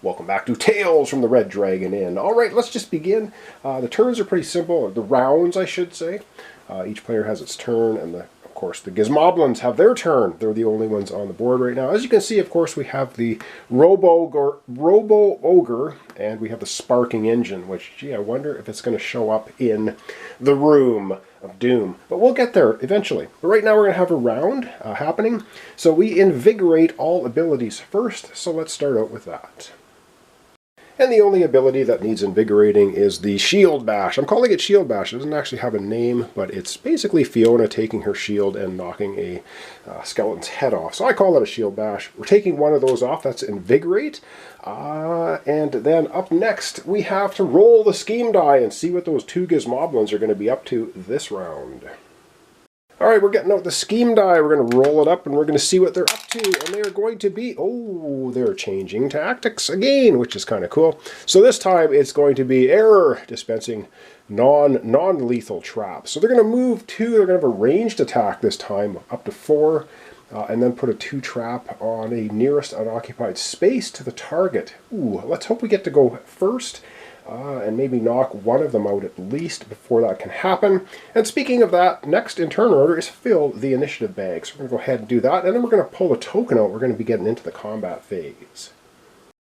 Welcome back to Tales from the Red Dragon Inn. Alright, let's just begin. The turns are pretty simple, or the rounds I should say. Each player has its turn, and of course the Gizmoblins have their turn. They're the only ones on the board right now. As you can see, of course, we have the Robo-Ogre, and we have the Sparking Engine, which, gee, I wonder if it's going to show up in the Room of Doom. But we'll get there eventually. But right now we're going to have a round happening. So we invigorate all abilities first, so let's start out with that. And the only ability that needs invigorating is the Shield Bash. I'm calling it Shield Bash. It doesn't actually have a name, but it's basically Fiona taking her shield and knocking a skeleton's head off. So I call it a Shield Bash. We're taking one of those off. That's Invigorate. And then up next, we have to roll the Scheme Die and see what those two Gizmoblins are going to be up to this round. Alright, we're getting out the Scheme Die. We're going to roll it up and we're going to see what they're up to. And they are going to be, oh, they're changing tactics again, which is kind of cool. So this time it's going to be error dispensing non-lethal traps. So they're going to move two. They're going to have a ranged attack this time, up to 4. And then put a 2 trap on a nearest unoccupied space to the target. Ooh, let's hope we get to go first. And maybe knock one of them out at least before that can happen. And speaking of that, next in turn order is fill the initiative bag. So we're going to go ahead and do that, and then we're going to pull a token out. We're going to be getting into the combat phase.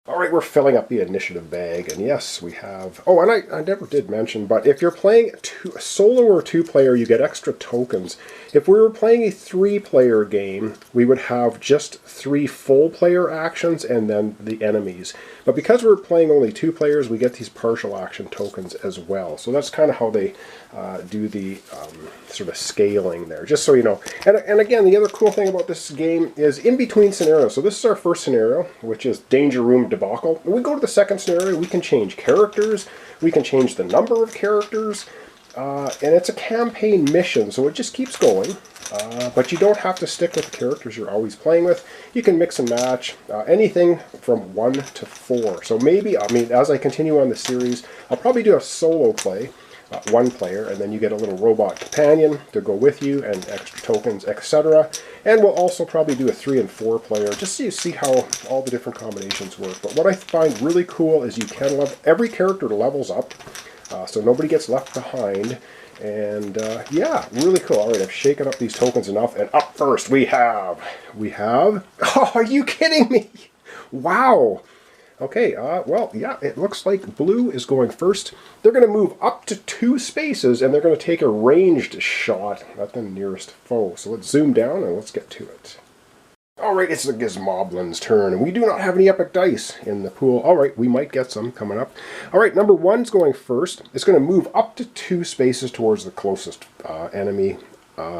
Alright, we're filling up the initiative bag, and yes, we have... Oh, and I never did mention, but if you're playing a solo or 2-player, you get extra tokens. If we were playing a 3-player game, we would have just 3 full-player actions and then the enemies. But because we're playing only 2 players, we get these partial action tokens as well. So that's kind of how they do the sort of scaling there, just so you know. And again, the other cool thing about this game is in between scenarios. So this is our first scenario, which is Danger Room Debacle. When we go to the second scenario, we can change characters, we can change the number of characters, and it's a campaign mission, so it just keeps going. But you don't have to stick with the characters you're always playing with. You can mix and match anything from 1 to 4. So maybe, I mean, as I continue on the series, I'll probably do a solo play, 1 player, and then you get a little robot companion to go with you and extra tokens, etc. And we'll also probably do a 3 and 4 player, just so you see how all the different combinations work. But what I find really cool is you can level, every character levels up, so nobody gets left behind. And yeah, really cool. Alright, I've shaken up these tokens enough, and up first we have, oh, are you kidding me? Wow. Okay, well, yeah, it looks like blue is going first. They're going to move up to 2 spaces, and they're going to take a ranged shot at the nearest foe. So let's zoom down and let's get to it. Alright, it's the Gizmoblin's turn, and we do not have any epic dice in the pool. Alright, we might get some coming up. Alright, number 1's going first. It's going to move up to 2 spaces towards the closest enemy.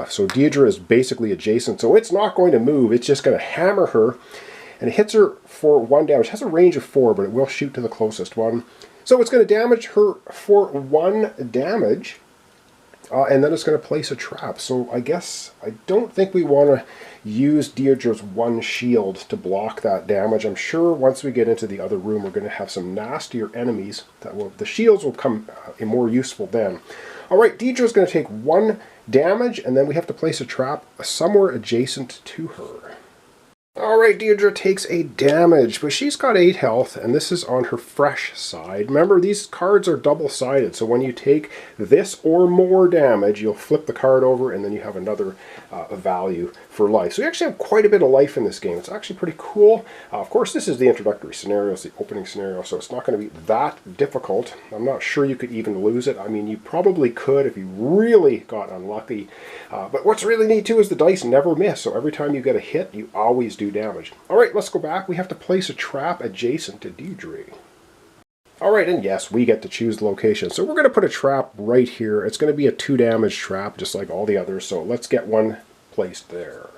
So Deirdre is basically adjacent, so it's not going to move. It's just going to hammer her, and it hits her for 1 damage. It has a range of 4, but it will shoot to the closest one. So it's going to damage her for 1 damage. And then it's going to place a trap. So I don't think we want to use Deirdre's 1 shield to block that damage. I'm sure once we get into the other room, we're going to have some nastier enemies. The shields will come more useful then. Alright, Deirdre's going to take 1 damage, and then we have to place a trap somewhere adjacent to her. Alright, Deirdre takes a damage, but she's got 8 health, and this is on her fresh side. Remember, these cards are double-sided, so when you take this or more damage, you'll flip the card over, and then you have another value for life. So you actually have quite a bit of life in this game. It's actually pretty cool. Of course, this is the introductory scenario, it's the opening scenario, so it's not going to be that difficult. I'm not sure you could even lose it. I mean, you probably could if you really got unlucky. But what's really neat, too, is the dice never miss, so every time you get a hit, you always do damage. Alright, let's go back. We have to place a trap adjacent to Deirdre. Alright, and yes, we get to choose the location. So we're going to put a trap right here. It's going to be a 2 damage trap, just like all the others, so let's get one placed there.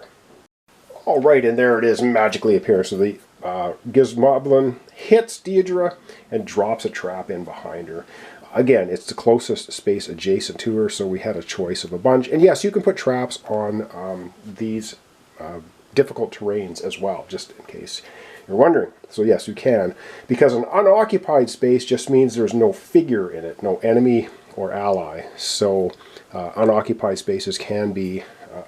Alright, and there it is, magically appears. So the Gizmoblin hits Deirdre and drops a trap in behind her. Again, it's the closest space adjacent to her, so we had a choice of a bunch. And yes, you can put traps on these difficult terrains as well, just in case you're wondering. So yes, you can, because an unoccupied space just means there's no figure in it, no enemy or ally. So unoccupied spaces can be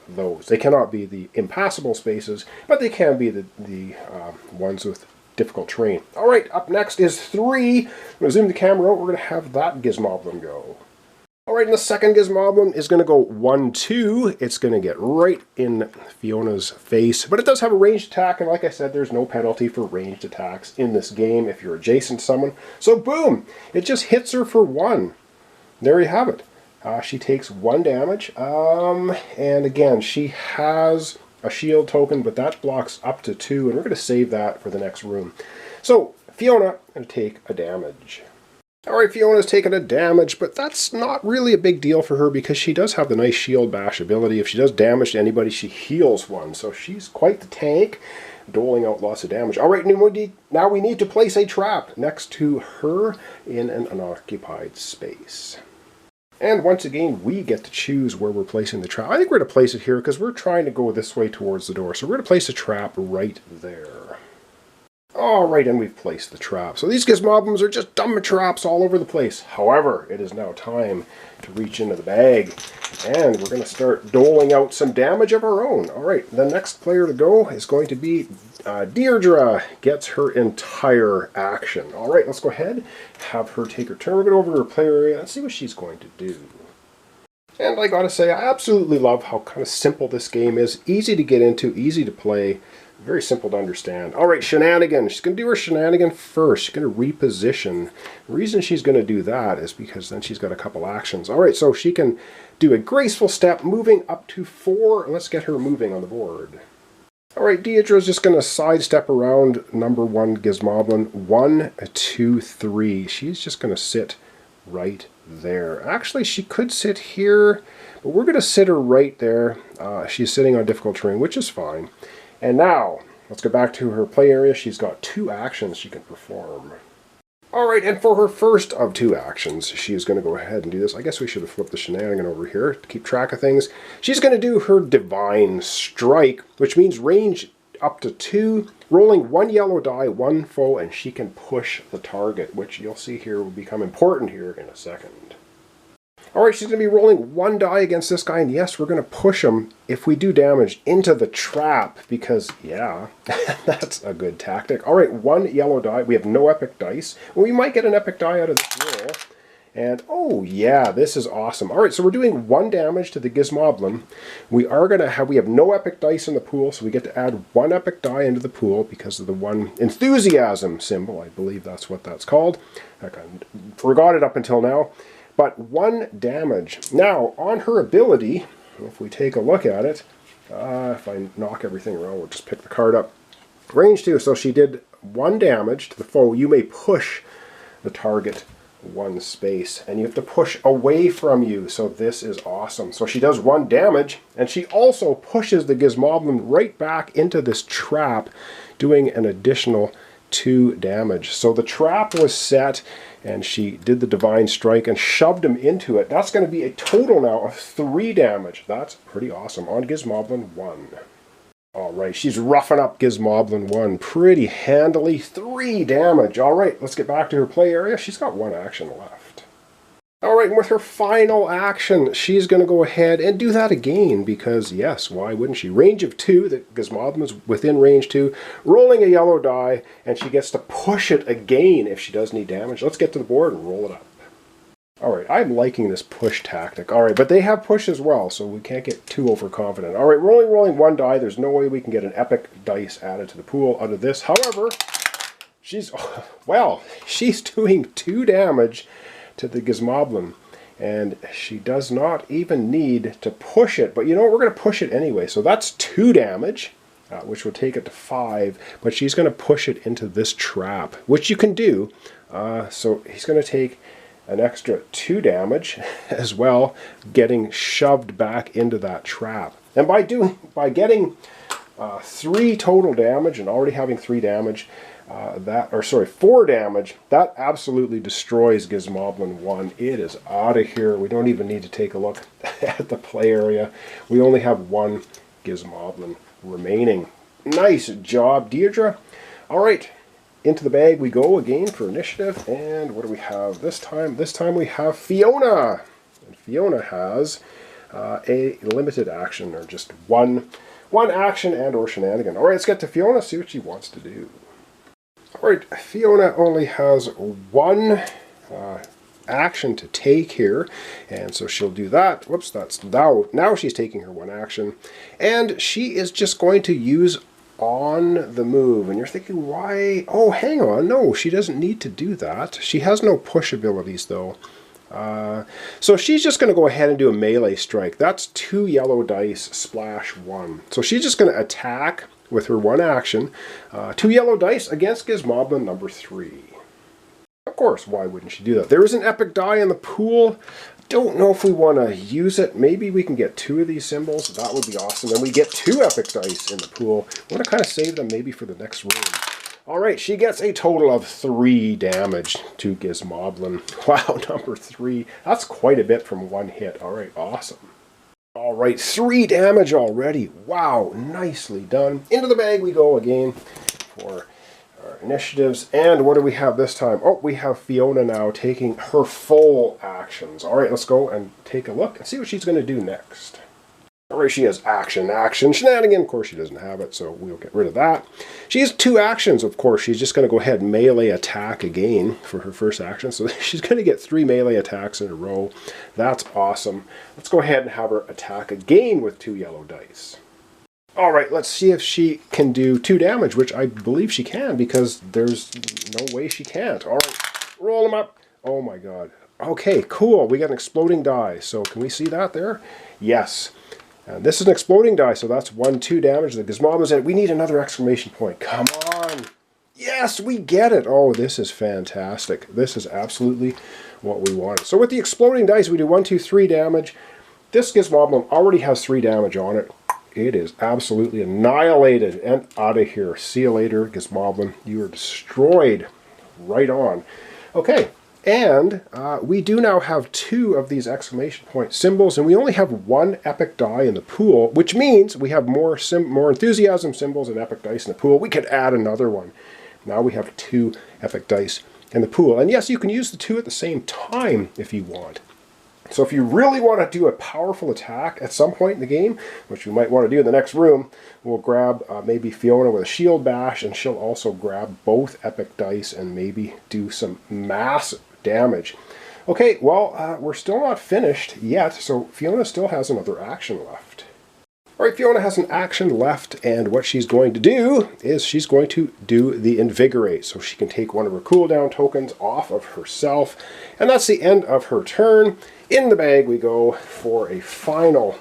those. They cannot be the impassable spaces, but they can be the ones with difficult terrain. All right, up next is 3. I'm going to zoom the camera out. We're going to have that Gizmoblin go. All right, and the second Gizmoblin is going to go 1-2. It's going to get right in Fiona's face, but it does have a ranged attack, and like I said, there's no penalty for ranged attacks in this game if you're adjacent to someone. So boom, it just hits her for 1. There you have it. She takes 1 damage, and again, she has a shield token, but that blocks up to 2, and we're going to save that for the next room. So Fiona going to take a damage. Alright, Fiona's taken a damage, but that's not really a big deal for her because she does have the nice shield bash ability. If she does damage to anybody, she heals 1. So she's quite the tank, doling out lots of damage. Alright, now we need to place a trap next to her in an unoccupied space. And once again, we get to choose where we're placing the trap. I think we're going to place it here because we're trying to go this way towards the door. So we're going to place a trap right there. Alright, and we've placed the trap. So these Gizmoblins are just dumb traps all over the place. However, it is now time to reach into the bag. And we're going to start doling out some damage of our own. Alright, the next player to go is going to be Deirdre. Gets her entire action. Alright, let's go ahead, have her take her turn. We're going to go over to her player area and see what she's going to do. And I gotta say, I absolutely love how kind of simple this game is. Easy to get into, easy to play. Very simple to understand. Alright, shenanigan. She's going to do her shenanigan first. She's going to reposition. The reason she's going to do that is because then she's got a couple actions. Alright, so she can do a graceful step, moving up to 4. Let's get her moving on the board. Alright, Deirdre's just going to sidestep around number 1 Gizmoblin. 1, 2, 3. She's just going to sit right there. Actually, she could sit here, but we're going to sit her right there. She's sitting on difficult terrain, which is fine. And now, let's go back to her play area. She's got 2 actions she can perform. Alright, and for her first of 2 actions, she's going to go ahead and do this. I guess we should have flipped the shenanigan over here to keep track of things. She's going to do her Divine Strike, which means range up to 2, rolling 1 yellow die, 1 foe, and she can push the target, which you'll see here will become important here in a second. Alright, she's going to be rolling 1 die against this guy, and yes, we're going to push him, if we do damage, into the trap, because, yeah, that's a good tactic. Alright, 1 yellow die. We have no epic dice. Well, we might get an epic die out of this roll. And, oh, yeah, this is awesome. Alright, so we're doing 1 damage to the Gizmoblin. We have no epic dice in the pool, so we get to add 1 epic die into the pool because of the 1 enthusiasm symbol. I believe that's what that's called. I forgot it up until now. But 1 damage. Now, on her ability, if we take a look at it, if I knock everything around, we'll just pick the card up. Range 2, so she did 1 damage to the foe. You may push the target 1 space, and you have to push away from you, so this is awesome. So she does 1 damage, and she also pushes the Gizmoblin right back into this trap, doing an additional 2 damage. So the trap was set, and she did the Divine Strike and shoved him into it. That's going to be a total now of 3 damage. That's pretty awesome. On Gizmoblin 1. Alright, she's roughing up Gizmoblin 1 pretty handily. 3 damage. Alright, let's get back to her play area. She's got 1 action left. Alright, and with her final action, she's going to go ahead and do that again because, yes, why wouldn't she? Range of 2, the Gizmoblin's within range 2, rolling a yellow die, and she gets to push it again if she does need damage. Let's get to the board and roll it up. Alright, I'm liking this push tactic. Alright, but they have push as well, so we can't get too overconfident. Alright, we're only rolling 1 die. There's no way we can get an epic dice added to the pool out of this. However, she's doing 2 damage to the Gizmoblin, and she does not even need to push it, but you know what, we're going to push it anyway, so that's 2 damage, which will take it to 5, but she's going to push it into this trap, which you can do, so he's going to take an extra 2 damage as well, getting shoved back into that trap, and by getting 3 total damage and already having 3 damage, 4 damage, that absolutely destroys Gizmoblin 1. It is out of here. We don't even need to take a look at the play area. We only have 1 Gizmoblin remaining. Nice job, Deirdre. Alright, into the bag we go again for initiative. And what do we have this time? This time we have Fiona. And Fiona has a limited action, or just one action and or shenanigan. Alright, let's get to Fiona, see what she wants to do. Alright, Fiona only has one action to take here, and so she'll do that. Whoops, that's now she's taking her one action, and she is just going to use on the move. And you're thinking, why? Oh, hang on, no, she doesn't need to do that. She has no push abilities though. So she's just going to go ahead and do a melee strike. That's 2 yellow dice, splash 1. So she's just going to attack with her one action. 2 yellow dice against Gizmoblin number 3. Of course, why wouldn't she do that? There is an epic die in the pool. Don't know if we want to use it. Maybe we can get 2 of these symbols. That would be awesome. Then we get 2 epic dice in the pool. I want to kind of save them maybe for the next room. Alright, she gets a total of 3 damage to Gizmoblin. Wow, number 3. That's quite a bit from one hit. Alright, awesome. Alright, 3 damage already. Wow, nicely done. Into the bag we go again for our initiatives. And what do we have this time? Oh, we have Fiona now taking her full actions. Alright, let's go and take a look and see what she's going to do next. Alright, she has action, shenanigan. Of course, she doesn't have it, so we'll get rid of that. She has 2 actions, of course. She's just going to go ahead and melee attack again for her first action. So she's going to get 3 melee attacks in a row. That's awesome. Let's go ahead and have her attack again with 2 yellow dice. Alright, let's see if she can do 2 damage, which I believe she can, because there's no way she can't. Alright, roll them up. Oh my god. Okay, cool. We got an exploding die. So can we see that there? Yes. And this is an exploding die, so that's 1-2 damage. The Gizmoblin said, we need another exclamation point. Come on! Yes, we get it! Oh, this is fantastic. This is absolutely what we wanted. So with the exploding dice, we do 1-2-3 damage. This Gizmoblin already has 3 damage on it. It is absolutely annihilated and out of here. See you later, Gizmoblin. You are destroyed. Right on. Okay. And we do now have 2 of these exclamation point symbols, and we only have 1 epic die in the pool, which means we have more enthusiasm symbols and epic dice in the pool. We could add another one. Now we have 2 epic dice in the pool. And yes, you can use the 2 at the same time if you want. So if you really want to do a powerful attack at some point in the game, which we might want to do in the next room, we'll grab maybe Fiona with a shield bash, and she'll also grab both epic dice and maybe do some massive damage. Okay, well, we're still not finished yet, so Fiona still has another action left. Alright, Fiona has an action left, and what she's going to do is she's going to do the Invigorate, so she can take one of her cooldown tokens off of herself, and that's the end of her turn. In the bag we go for a final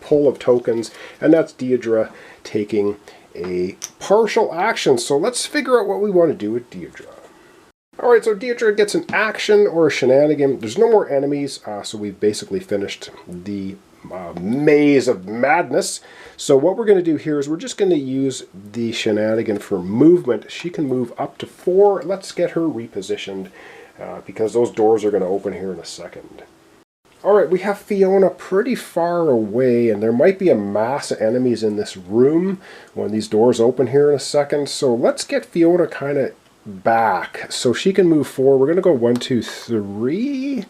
pull of tokens, and that's Deirdre taking a partial action. So let's figure out what we want to do with Deirdre. Alright, so Deirdre gets an action or a shenanigan. There's no more enemies, so we've basically finished the maze of madness. So what we're going to do here is we're just going to use the shenanigan for movement. She can move up to 4. Let's get her repositioned, because those doors are going to open here in a second. Alright, we have Fiona pretty far away, and there might be a mass of enemies in this room when these doors open here in a second. So let's get Fiona kind of back so she can move forward. We're going to go 1, 2, 3.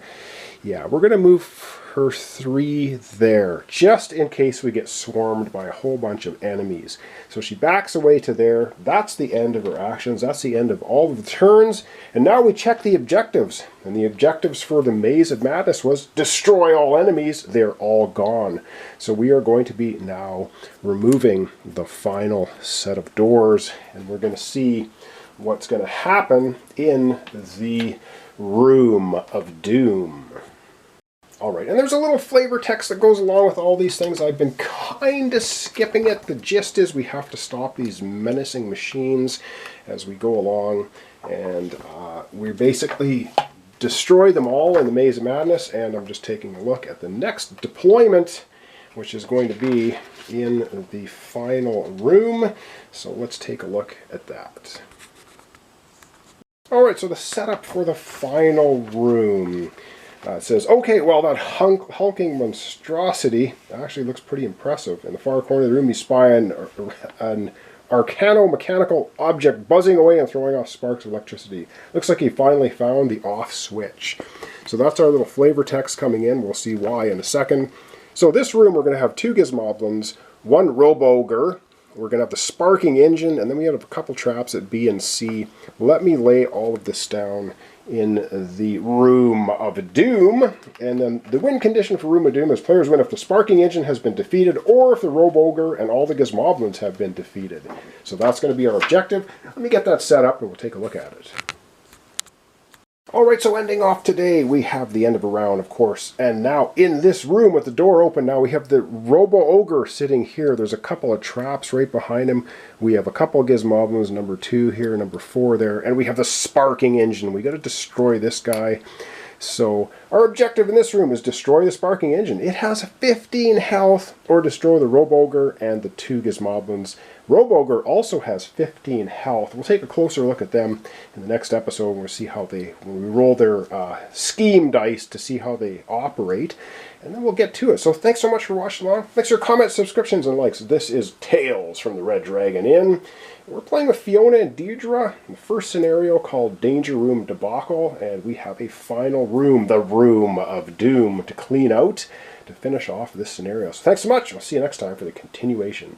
Yeah, we're going to move her 3 there, just in case we get swarmed by a whole bunch of enemies. So she backs away to there. That's the end of her actions. That's the end of all of the turns. And now we check the objectives. And the objectives for the Maze of Madness was destroy all enemies. They're all gone. So we are going to be now removing the final set of doors, and we're going to see what's going to happen in the Room of Doom. Alright, and there's a little flavor text that goes along with all these things. I've been kind of skipping it. The gist is we have to stop these menacing machines as we go along, and we basically destroy them all in the Maze of Madness, and I'm just taking a look at the next deployment, which is going to be in the final room. So let's take a look at that. Alright, so the setup for the final room. It says, okay, well, that hulking monstrosity actually looks pretty impressive. In the far corner of the room, you spy an arcano-mechanical object buzzing away and throwing off sparks of electricity. Looks like he finally found the off switch. So that's our little flavor text coming in. We'll see why in a second. So this room, we're going to have 2 Gizmoblins, 1 Robo-Ogre, We're going to have the sparking engine, and then we have a couple traps at B and C. Let me lay all of this down in the Room of Doom. And then the win condition for Room of Doom is players win if the sparking engine has been defeated or if the Robe Ogre and all the Gizmoblins have been defeated. So that's going to be our objective. Let me get that set up and we'll take a look at it. Alright, so ending off today, we have the end of a round, of course, and now in this room with the door open, now we have the Robo-Ogre sitting here. There's a couple of traps right behind him. We have a couple of Gizmoblins, number 2 here, number 4 there, and we have the sparking engine. We got to destroy this guy. So our objective in this room is destroy the sparking engine. It has 15 health, or destroy the Robo-Ogre and the 2 Gizmoblins. Robo-Ogre also has 15 health. We'll take a closer look at them in the next episode when we see how when we roll their scheme dice to see how they operate. And then we'll get to it. So thanks so much for watching along. Thanks for your comments, subscriptions, and likes. This is Tales from the Red Dragon Inn. We're playing with Fiona and Deirdre in the first scenario called Danger Room Debacle, and we have a final room, the Room of Doom, to clean out to finish off this scenario. So thanks so much. I'll see you next time for the continuation.